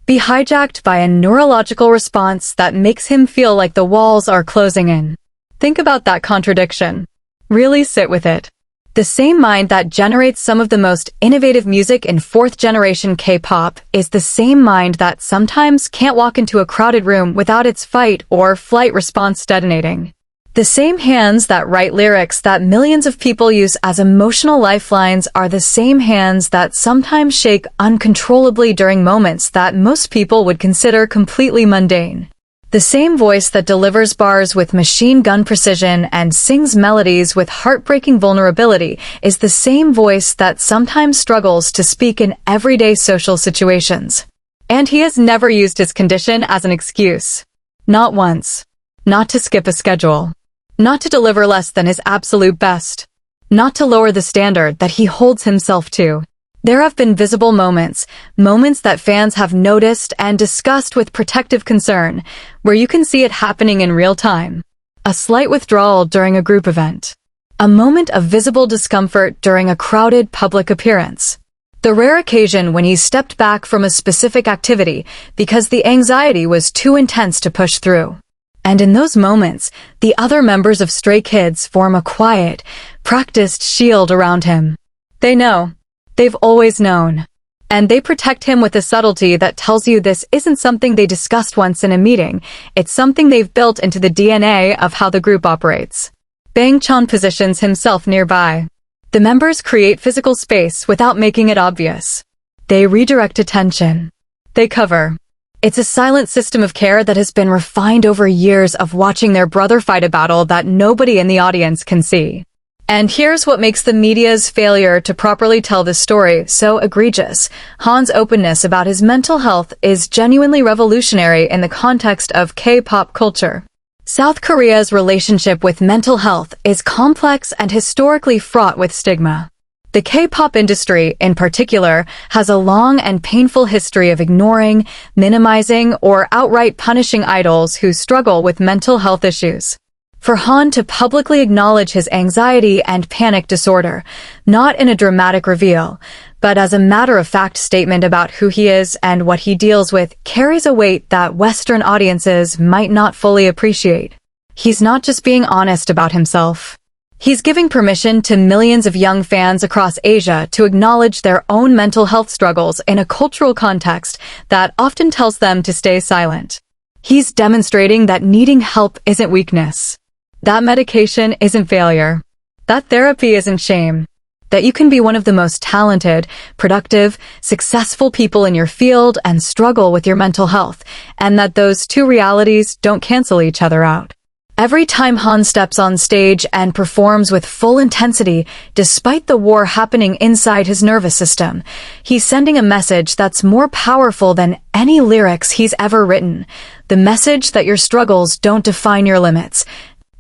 be hijacked by a neurological response that makes him feel like the walls are closing in. Think about that contradiction. Really sit with it. The same mind that generates some of the most innovative music in fourth-generation K-pop is the same mind that sometimes can't walk into a crowded room without its fight or flight response detonating. The same hands that write lyrics that millions of people use as emotional lifelines are the same hands that sometimes shake uncontrollably during moments that most people would consider completely mundane. The same voice that delivers bars with machine gun precision and sings melodies with heartbreaking vulnerability is the same voice that sometimes struggles to speak in everyday social situations. And he has never used his condition as an excuse. Not once. Not to skip a schedule. Not to deliver less than his absolute best. Not to lower the standard that he holds himself to. There have been visible moments that fans have noticed and discussed with protective concern, where you can see it happening in real time. A slight withdrawal during a group event. A moment of visible discomfort during a crowded public appearance. The rare occasion when he stepped back from a specific activity because the anxiety was too intense to push through. And in those moments, the other members of Stray Kids form a quiet, practiced shield around him. They know. They've always known. And they protect him with a subtlety that tells you this isn't something they discussed once in a meeting, it's something they've built into the DNA of how the group operates. Bang Chan positions himself nearby. The members create physical space without making it obvious. They redirect attention. They cover. It's a silent system of care that has been refined over years of watching their brother fight a battle that nobody in the audience can see. And here's what makes the media's failure to properly tell this story so egregious. Han's openness about his mental health is genuinely revolutionary in the context of K-pop culture. South Korea's relationship with mental health is complex and historically fraught with stigma. The K-pop industry, in particular, has a long and painful history of ignoring, minimizing, or outright punishing idols who struggle with mental health issues. For Han to publicly acknowledge his anxiety and panic disorder, not in a dramatic reveal, but as a matter-of-fact statement about who he is and what he deals with, carries a weight that Western audiences might not fully appreciate. He's not just being honest about himself. He's giving permission to millions of young fans across Asia to acknowledge their own mental health struggles in a cultural context that often tells them to stay silent. He's demonstrating that needing help isn't weakness. That medication isn't failure. That therapy isn't shame. That you can be one of the most talented, productive, successful people in your field and struggle with your mental health, and that those two realities don't cancel each other out. Every time Han steps on stage and performs with full intensity, despite the war happening inside his nervous system, he's sending a message that's more powerful than any lyrics he's ever written. The message that your struggles don't define your limits.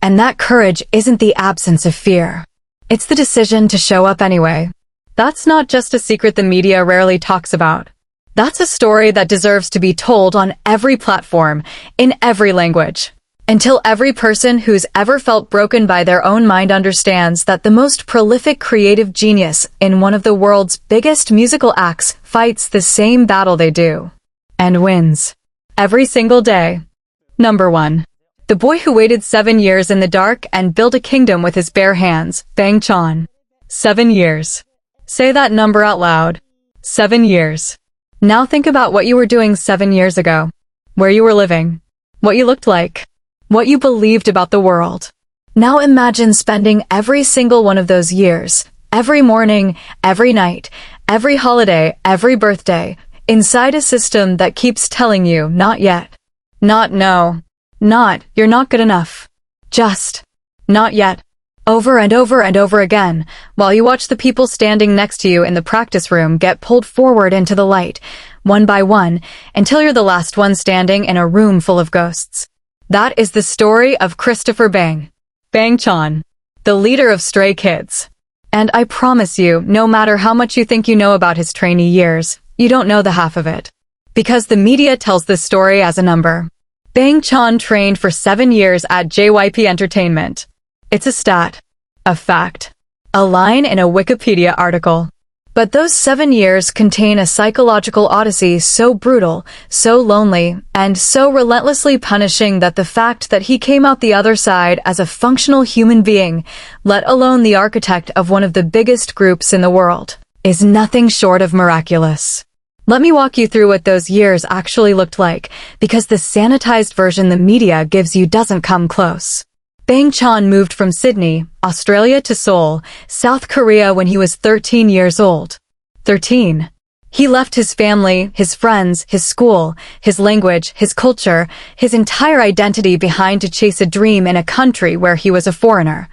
And that courage isn't the absence of fear. It's the decision to show up anyway. That's not just a secret the media rarely talks about. That's a story that deserves to be told on every platform, in every language. Until every person who's ever felt broken by their own mind understands that the most prolific creative genius in one of the world's biggest musical acts fights the same battle they do. And wins. Every single day. Number 1. The boy who waited 7 years in the dark and built a kingdom with his bare hands, Bang Chan. 7 years. Say that number out loud. 7 years. Now think about what you were doing 7 years ago. Where you were living. What you looked like. What you believed about the world. Now imagine spending every single one of those years, every morning, every night, every holiday, every birthday, inside a system that keeps telling you not yet. Not no. Not, you're not good enough. Just, not yet. Over and over and over again, while you watch the people standing next to you in the practice room get pulled forward into the light, one by one, until you're the last one standing in a room full of ghosts. That is the story of Christopher Bang. Bang Chan, the leader of Stray Kids. And I promise you, no matter how much you think you know about his trainee years, you don't know the half of it. Because the media tells this story as a number. Bang Chan trained for 7 years at JYP Entertainment. It's a stat. A fact. A line in a Wikipedia article. But those 7 years contain a psychological odyssey so brutal, so lonely, and so relentlessly punishing that the fact that he came out the other side as a functional human being, let alone the architect of one of the biggest groups in the world, is nothing short of miraculous. Let me walk you through what those years actually looked like, because the sanitized version the media gives you doesn't come close. Bang Chan moved from Sydney, Australia to Seoul, South Korea when he was 13 years old. 13. He left his family, his friends, his school, his language, his culture, his entire identity behind to chase a dream in a country where he was a foreigner.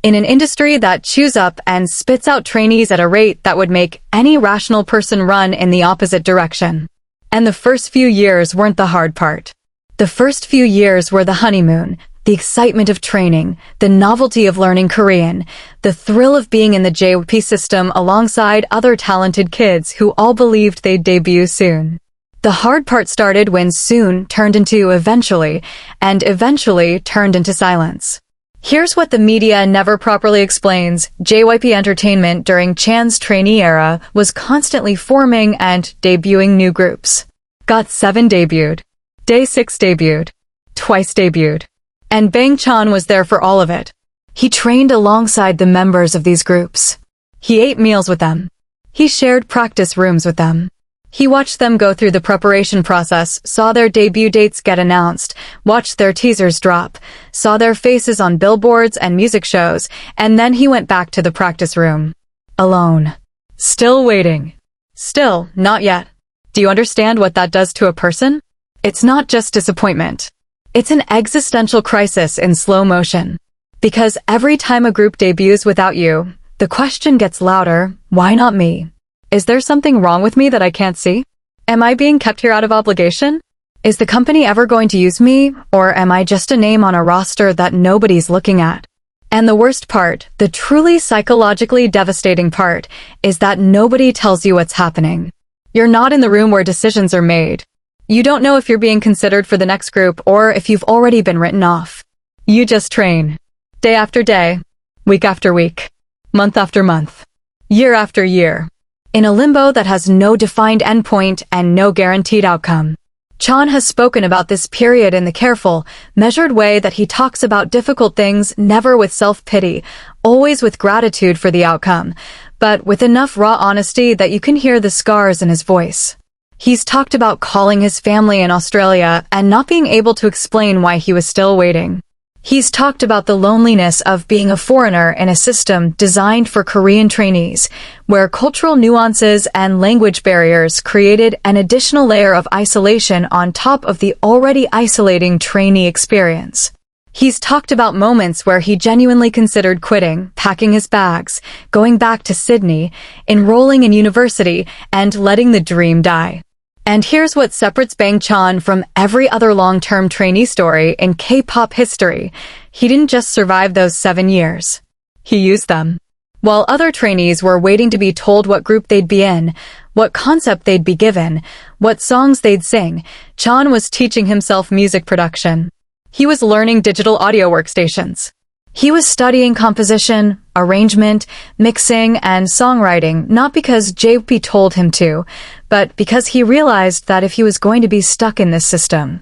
In an industry that chews up and spits out trainees at a rate that would make any rational person run in the opposite direction. And the first few years weren't the hard part. The first few years were the honeymoon, the excitement of training, the novelty of learning Korean, the thrill of being in the JYP system alongside other talented kids who all believed they'd debut soon. The hard part started when soon turned into eventually, and eventually turned into silence. Here's what the media never properly explains. JYP Entertainment during Chan's trainee era was constantly forming and debuting new groups. GOT7 debuted. Day 6 debuted. Twice debuted. And Bang Chan was there for all of it. He trained alongside the members of these groups. He ate meals with them. He shared practice rooms with them. He watched them go through the preparation process, saw their debut dates get announced, watched their teasers drop, saw their faces on billboards and music shows, and then he went back to the practice room. Alone. Still waiting. Still, not yet. Do you understand what that does to a person? It's not just disappointment. It's an existential crisis in slow motion. Because every time a group debuts without you, the question gets louder, why not me? Is there something wrong with me that I can't see? Am I being kept here out of obligation? Is the company ever going to use me, or am I just a name on a roster that nobody's looking at? And the worst part, the truly psychologically devastating part, is that nobody tells you what's happening. You're not in the room where decisions are made. You don't know if you're being considered for the next group or if you've already been written off. You just train. Day after day, week after week, month after month, year after year, in a limbo that has no defined endpoint and no guaranteed outcome. Chan has spoken about this period in the careful, measured way that he talks about difficult things never with self-pity, always with gratitude for the outcome, but with enough raw honesty that you can hear the scars in his voice. He's talked about calling his family in Australia and not being able to explain why he was still waiting. He's talked about the loneliness of being a foreigner in a system designed for Korean trainees, where cultural nuances and language barriers created an additional layer of isolation on top of the already isolating trainee experience. He's talked about moments where he genuinely considered quitting, packing his bags, going back to Sydney, enrolling in university, and letting the dream die. And here's what separates Bang Chan from every other long-term trainee story in K-pop history. He didn't just survive those 7 years. He used them. While other trainees were waiting to be told what group they'd be in, what concept they'd be given, what songs they'd sing, Chan was teaching himself music production. He was learning digital audio workstations. He was studying composition, arrangement, mixing, and songwriting not because JP told him to, but because he realized that if he was going to be stuck in this system,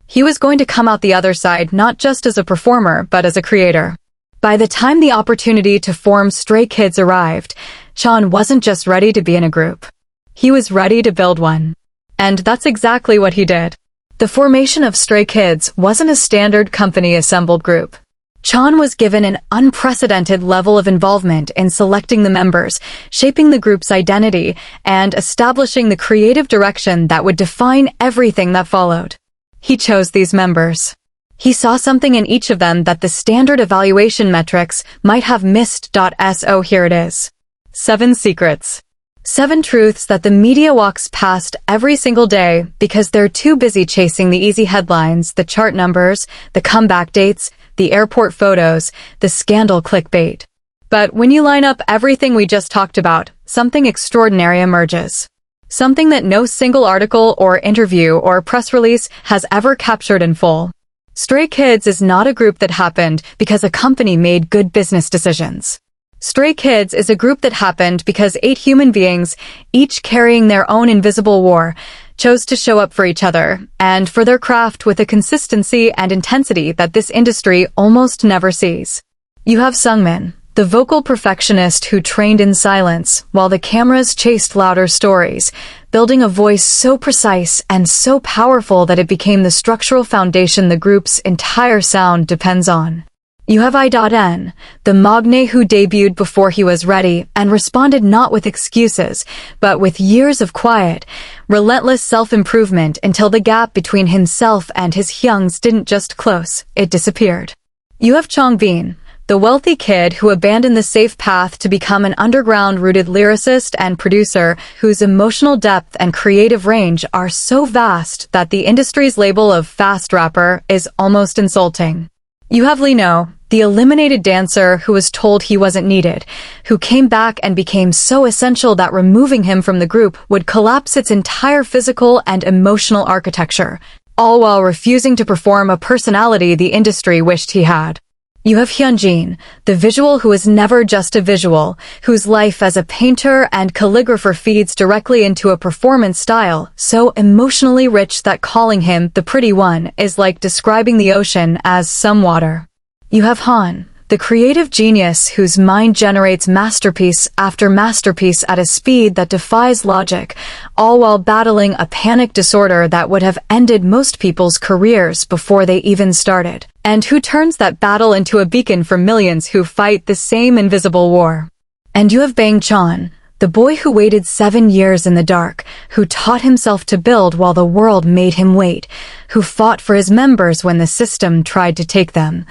he was going to come out the other side not just as a performer, but as a creator. By the time the opportunity to form Stray Kids arrived, Chan wasn't just ready to be in a group. He was ready to build one. And that's exactly what he did. The formation of Stray Kids wasn't a standard company-assembled group. Chan was given an unprecedented level of involvement in selecting the members, shaping the group's identity, and establishing the creative direction that would define everything that followed. He chose these members. He saw something in each of them that the standard evaluation metrics might have missed. So here it is. 7 secrets. 7 truths that the media walks past every single day because they're too busy chasing the easy headlines, the chart numbers, the comeback dates, the airport photos, the scandal clickbait. But when you line up everything we just talked about, something extraordinary emerges. Something that no single article or interview or press release has ever captured in full. Stray Kids is not a group that happened because a company made good business decisions. Stray Kids is a group that happened because 8 human beings, each carrying their own invisible war, chose to show up for each other and for their craft with a consistency and intensity that this industry almost never sees. You have Seungmin, the vocal perfectionist who trained in silence while the cameras chased louder stories, building a voice so precise and so powerful that it became the structural foundation the group's entire sound depends on. You have I.N, the magne who debuted before he was ready and responded not with excuses, but with years of quiet, relentless self-improvement until the gap between himself and his hyungs didn't just close, it disappeared. You have Changbin, the wealthy kid who abandoned the safe path to become an underground-rooted lyricist and producer whose emotional depth and creative range are so vast that the industry's label of fast rapper is almost insulting. You have Lino, the eliminated dancer who was told he wasn't needed, who came back and became so essential that removing him from the group would collapse its entire physical and emotional architecture, all while refusing to perform a personality the industry wished he had. You have Hyunjin, the visual who is never just a visual, whose life as a painter and calligrapher feeds directly into a performance style so emotionally rich that calling him the pretty one is like describing the ocean as some water. You have Han, the creative genius whose mind generates masterpiece after masterpiece at a speed that defies logic, all while battling a panic disorder that would have ended most people's careers before they even started, and who turns that battle into a beacon for millions who fight the same invisible war. And you have Bang Chan, the boy who waited 7 years in the dark, who taught himself to build while the world made him wait, who fought for his members when the system tried to take them,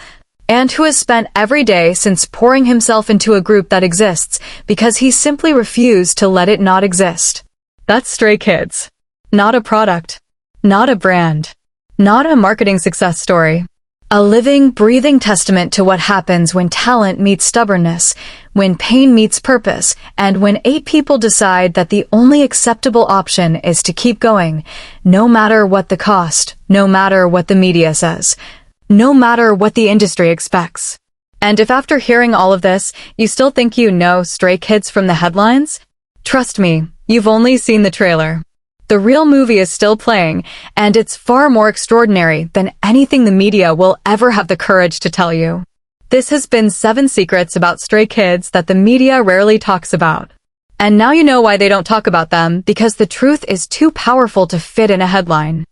and who has spent every day since pouring himself into a group that exists because he simply refused to let it not exist. That's Stray Kids. Not a product. Not a brand. Not a marketing success story. A living, breathing testament to what happens when talent meets stubbornness, when pain meets purpose, and when 8 people decide that the only acceptable option is to keep going, no matter what the cost, no matter what the media says. no matter what the industry expects. And if after hearing all of this, you still think you know Stray Kids from the headlines, trust me, you've only seen the trailer. The real movie is still playing, and it's far more extraordinary than anything the media will ever have the courage to tell you. This has been 7 secrets about Stray Kids that the media rarely talks about. And now you know why they don't talk about them, because the truth is too powerful to fit in a headline.